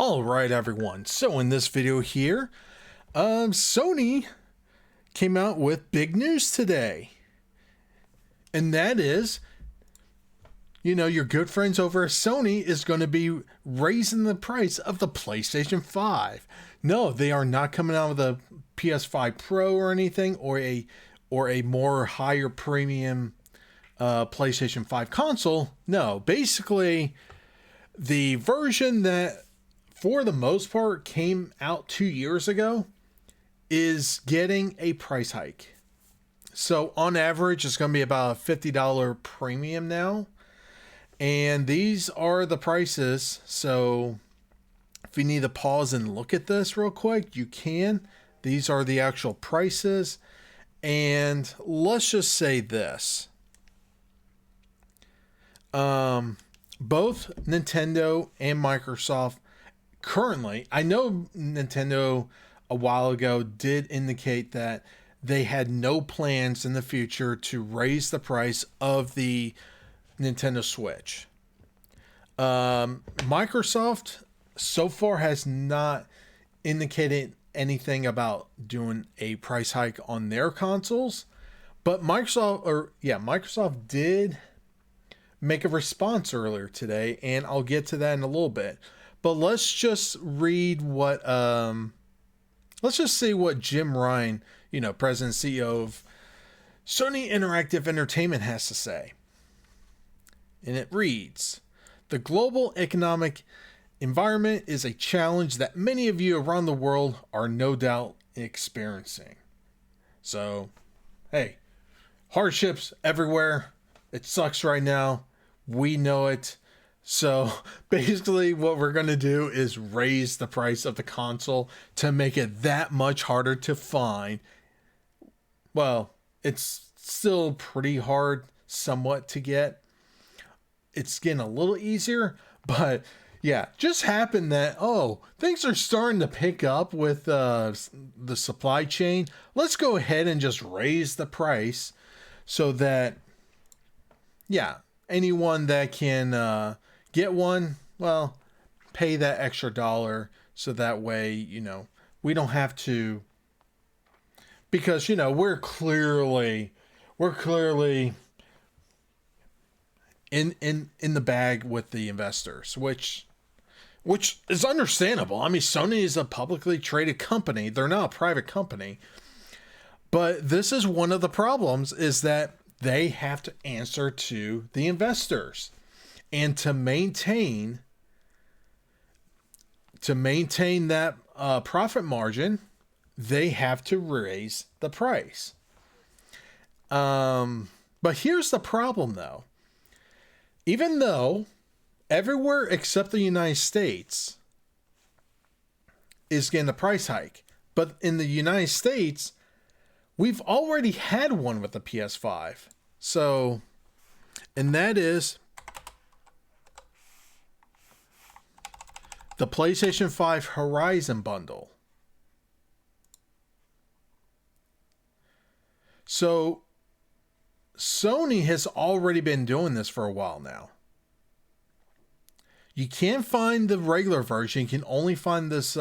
All right, everyone. So in this video here, Sony came out with big news today. And that is, your good friends over at Sony is going to be raising the price of the PlayStation 5. No, they are not coming out with a PS5 Pro or anything, or a more higher premium PlayStation 5 console. No, basically the version that for the most part came out 2 years ago is getting a price hike. So on average, it's going to be about a $50 premium now. And these are the prices. So if you need to pause and look at this real quick, you can. These are the actual prices. And let's just say this. Both Nintendo and Microsoft currently, I know Nintendo a while ago did indicate that they had no plans in the future to raise the price of the Nintendo Switch. Microsoft so far has not indicated anything about doing a price hike on their consoles, but Microsoft did make a response earlier today, and I'll get to that in a little bit. But let's just read what let's just see what Jim Ryan, President and CEO of Sony Interactive Entertainment, has to say. And it reads, "The global economic environment is a challenge that many of you around the world are no doubt experiencing." So, hey, hardships everywhere. It sucks right now. We know it. So basically what we're going to do is raise the price of the console to make it that much harder to find. Well, it's still pretty hard somewhat to get. It's getting a little easier, but yeah, just happened that, things are starting to pick up with the supply chain. Let's go ahead and just raise the price so that, anyone that can get one, well, pay that extra dollar, so that way, we don't have to, because, we're clearly in the bag with the investors, which is understandable. I mean, Sony is a publicly traded company. They're not a private company. But this is one of the problems, is that they have to answer to the investors. And to maintain that profit margin, they have to raise the price. But here's the problem, though. Even though everywhere except the United States is getting a price hike, but in the United States, we've already had one with the PS5. So, and that is the PlayStation 5 Horizon bundle. So Sony has already been doing this for a while now. You can't find the regular version. You can only find this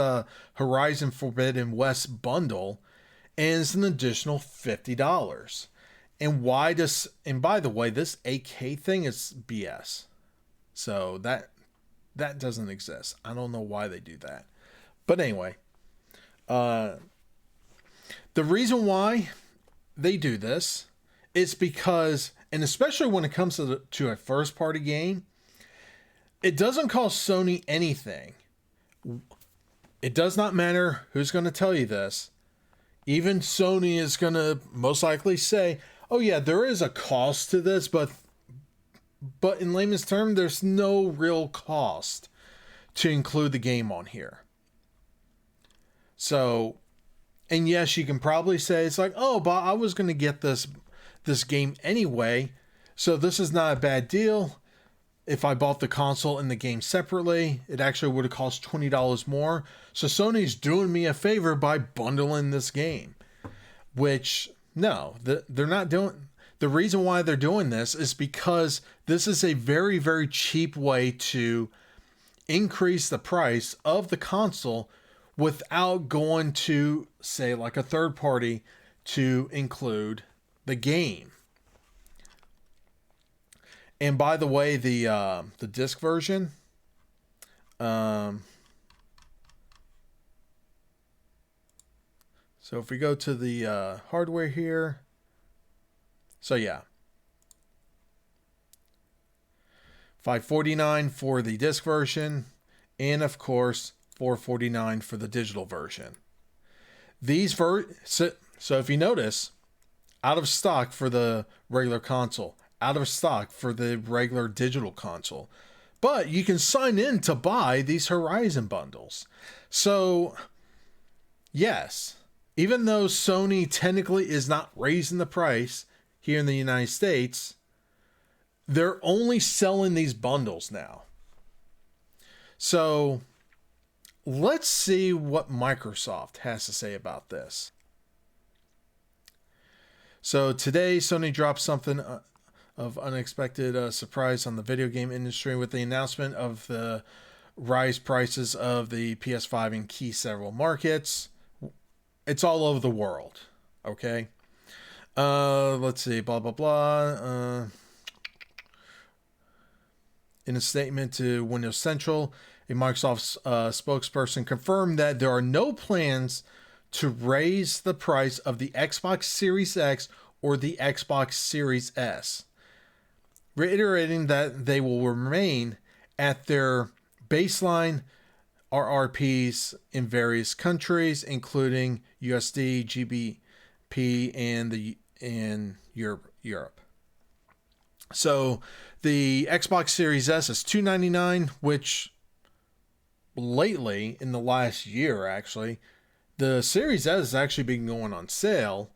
Horizon Forbidden West bundle, and it's an additional $50. And by the way, this 8K thing is BS. So that doesn't exist. I don't know why they do that. But anyway, the reason why they do this is because, and especially when it comes to a first party game, it doesn't cost Sony anything. It does not matter who's going to tell you this. Even Sony is going to most likely say, oh yeah, there is a cost to this, but in layman's term, there's no real cost to include the game on here. So, and yes, you can probably say it's like, oh, but I was going to get this game anyway, so this is not a bad deal. If I bought the console and the game separately, it actually would have cost $20 more. So Sony's doing me a favor by bundling this game. Which, no, they're not doing. The reason why they're doing this is because this is a very, very cheap way to increase the price of the console without going to, say, like a third party to include the game. And by the way, the disc version, so if we go to the hardware here, so yeah, $549 for the disc version, and of course $449 for the digital version. So if you notice, out of stock for the regular console, out of stock for the regular digital console, but you can sign in to buy these Horizon bundles. So yes, even though Sony technically is not raising the price here in the United States, they're only selling these bundles now. So let's see what Microsoft has to say about this. So today, Sony dropped something of unexpected surprise on the video game industry with the announcement of the rise prices of the PS5 in key several markets. It's all over the world. Okay. Let's see. Blah, blah, blah. In a statement to Windows Central, a Microsoft spokesperson confirmed that there are no plans to raise the price of the Xbox Series X or the Xbox Series S, reiterating that they will remain at their baseline RRPs in various countries, including USD, GBP, and Europe. So the Xbox Series S is $299, which lately, in the last year actually, the Series S has actually been going on sale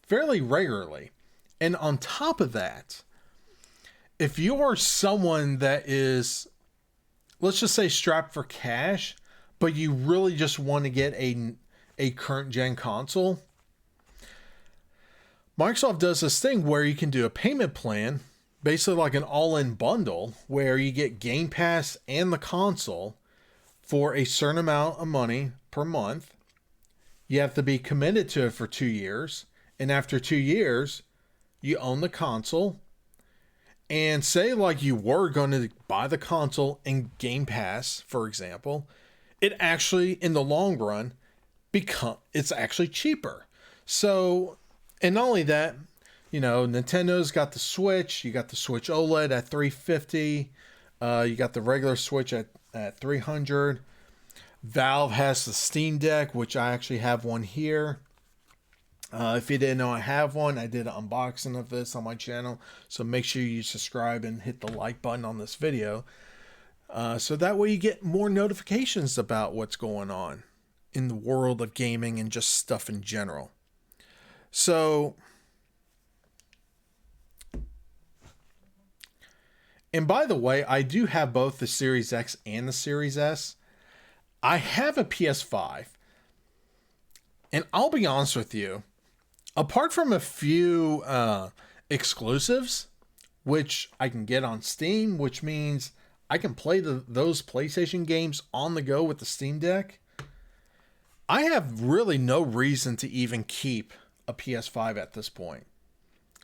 fairly regularly. And on top of that, if you are someone that is, let's just say, strapped for cash, but you really just want to get a current gen console, Microsoft does this thing where you can do a payment plan, basically like an all-in bundle, where you get Game Pass and the console for a certain amount of money per month. You have to be committed to it for 2 years. And after 2 years, you own the console. And say like you were going to buy the console in Game Pass, for example, it actually, in the long run, it's actually cheaper. So, and not only that, you know, Nintendo's got the Switch. You got the Switch OLED at $350. You got the regular Switch at $300. Valve has the Steam Deck, which I actually have one here. If you didn't know I have one, I did an unboxing of this on my channel. So make sure you subscribe and hit the like button on this video. So that way you get more notifications about what's going on in the world of gaming and just stuff in general. So, and by the way, I do have both the Series X and the Series S. I have a PS5. And I'll be honest with you, apart from a few exclusives, which I can get on Steam, which means I can play those PlayStation games on the go with the Steam Deck, I have really no reason to even keep a PS5 at this point.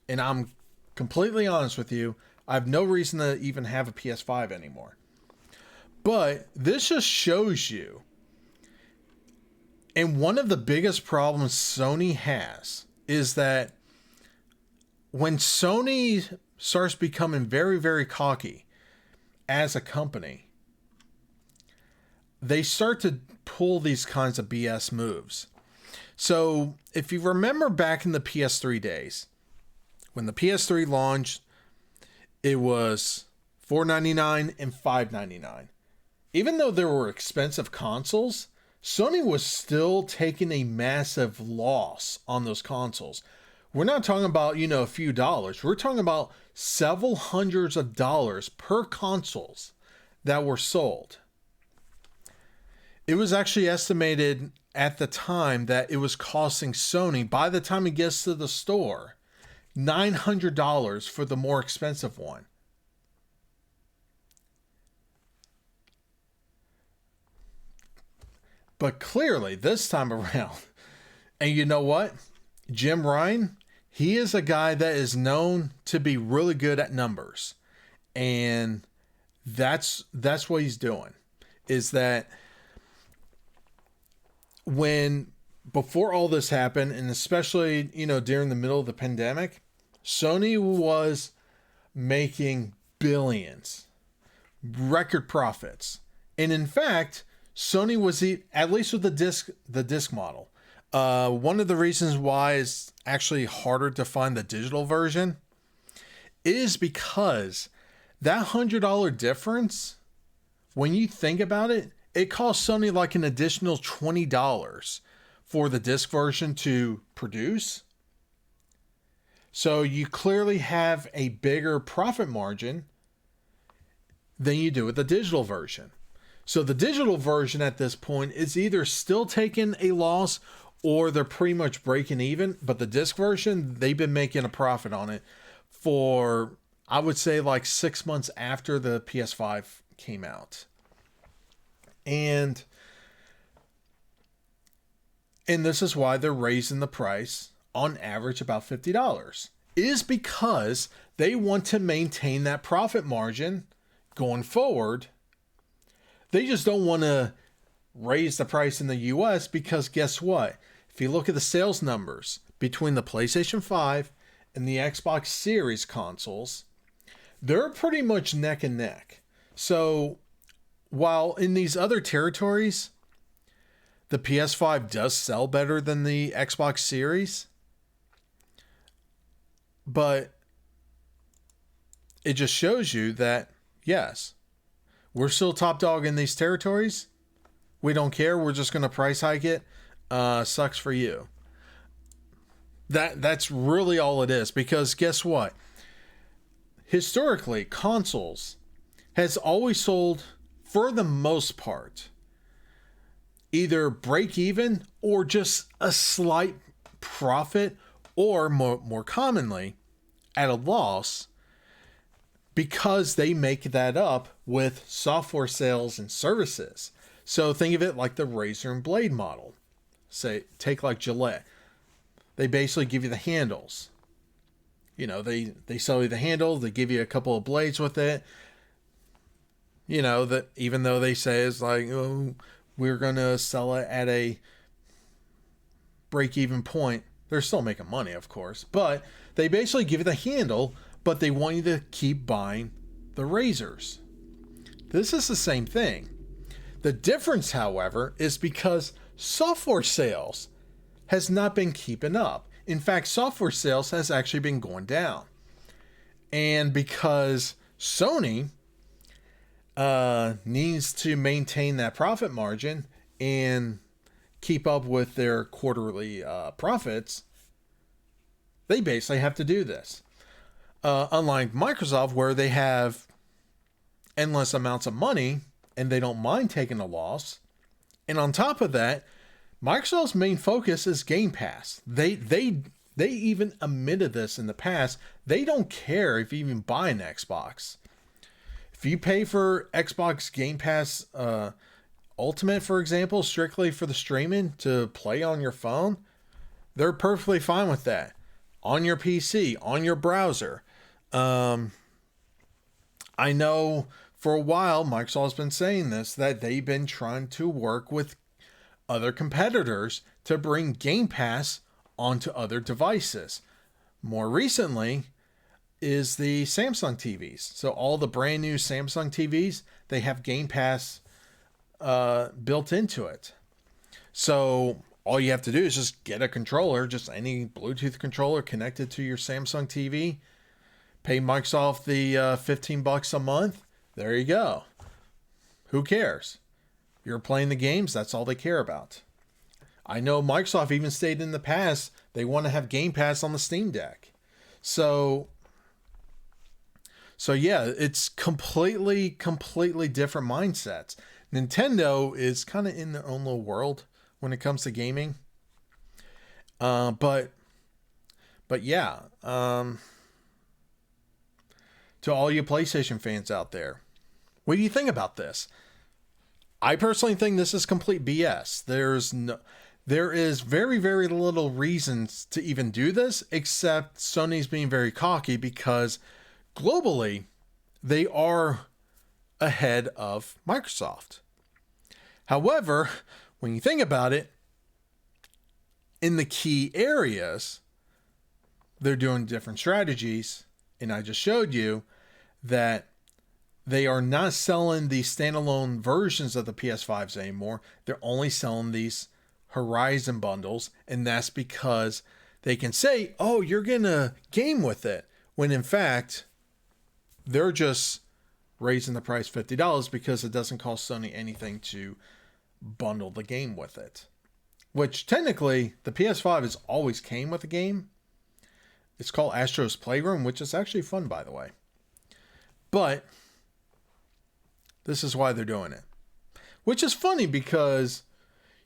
And I'm completely honest with you, I have no reason to even have a PS5 anymore. But this just shows you, and one of the biggest problems Sony has is that when Sony starts becoming very, very cocky as a company, they start to pull these kinds of BS moves. So if you remember back in the PS3 days, when the PS3 launched, it was $499 and $599. Even though there were expensive consoles, Sony was still taking a massive loss on those consoles. We're not talking about, you know, a few dollars. We're talking about several hundreds of dollars per consoles that were sold. It was actually estimated at the time that it was costing Sony, by the time it gets to the store, $900 for the more expensive one. But clearly, this time around, and you know what? Jim Ryan, he is a guy that is known to be really good at numbers. And that's what he's doing. Is that before all this happened, and especially, during the middle of the pandemic, Sony was making billions, record profits. And in fact, Sony was at least with the disc model. One of the reasons why it's actually harder to find the digital version is because that $100 difference, when you think about it, it costs Sony like an additional $20 for the disc version to produce. So you clearly have a bigger profit margin than you do with the digital version. So the digital version at this point is either still taking a loss or they're pretty much breaking even. But the disc version, they've been making a profit on it for, I would say, like 6 months after the PS5 came out. And this is why they're raising the price on average about $50. Is because they want to maintain that profit margin going forward. They just don't want to raise the price in the US because guess what? If you look at the sales numbers between the PlayStation 5 and the Xbox Series consoles, they're pretty much neck and neck. So while in these other territories, the PS5 does sell better than the Xbox Series, but it just shows you that, yes, we're still top dog in these territories. We don't care. We're just going to price hike it. Sucks for you. That's really all it is. Because guess what? Historically, consoles has always sold, for the most part, either break even or just a slight profit, or more commonly, at a loss, because they make that up with software sales and services. So think of it like the razor and blade model. Say, take like Gillette. They basically give you the handles. They sell you the handle, they give you a couple of blades with it. That even though they say it's like, oh, we're going to sell it at a break-even point, they're still making money, of course. But they basically give you the handle, but they want you to keep buying the razors. This is the same thing. The difference, however, is because software sales has not been keeping up. In fact, software sales has actually been going down. And because Sony needs to maintain that profit margin and keep up with their quarterly profits, they basically have to do this. Unlike Microsoft, where they have endless amounts of money and they don't mind taking a loss. And on top of that, Microsoft's main focus is Game Pass. They even admitted this in the past. They don't care if you even buy an Xbox. If you pay for Xbox Game Pass Ultimate, for example, strictly for the streaming to play on your phone, they're perfectly fine with that. On your PC, on your browser. I know for a while, Microsoft's been saying this, that they've been trying to work with other competitors to bring Game Pass onto other devices. More recently is the Samsung TVs. So all the brand new Samsung TVs, they have Game Pass built into it. So all you have to do is just get a controller, just any Bluetooth controller connected to your Samsung TV. Pay Microsoft the $15 a month. There you go. Who cares? You're playing the games. That's all they care about. I know Microsoft even stated in the past they want to have Game Pass on the Steam Deck. So yeah, it's completely different mindsets. Nintendo is kind of in their own little world when it comes to gaming. But yeah, to all you PlayStation fans out there, what do you think about this? I personally think this is complete BS. There is very, very little reasons to even do this, except Sony's being very cocky because globally they are ahead of Microsoft. However, when you think about it, in the key areas, they're doing different strategies. And I just showed you that they are not selling the standalone versions of the PS5s anymore. They're only selling these Horizon bundles. And that's because they can say, oh, you're going to game with it. When in fact, they're just raising the price $50 because it doesn't cost Sony anything to bundle the game with it. Which technically, the PS5 has always came with a game. It's called Astro's Playroom, which is actually fun, by the way. But this is why they're doing it. Which is funny because,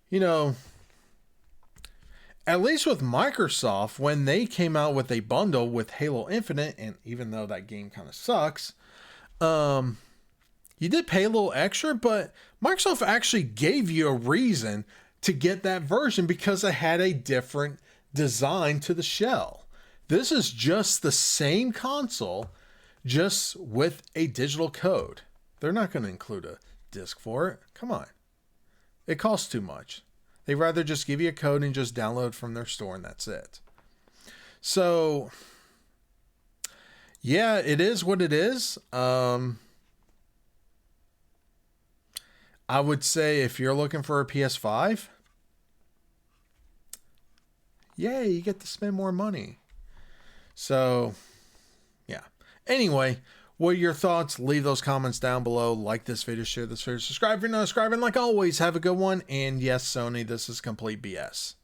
you know, at least with Microsoft, when they came out with a bundle with Halo Infinite, and even though that game kind of sucks, you did pay a little extra, but Microsoft actually gave you a reason to get that version because it had a different design to the shell. This is just the same console, just with a digital code. They're not going to include a disc for it. Come on. It costs too much. They'd rather just give you a code and just download from their store and that's it. So, yeah, it is what it is. I would say if you're looking for a PS5, yay, you get to spend more money. So, yeah. Anyway, what are your thoughts? Leave those comments down below. Like this video, share this video, subscribe if you're not subscribing. Like always, have a good one. And yes, Sony, this is complete BS.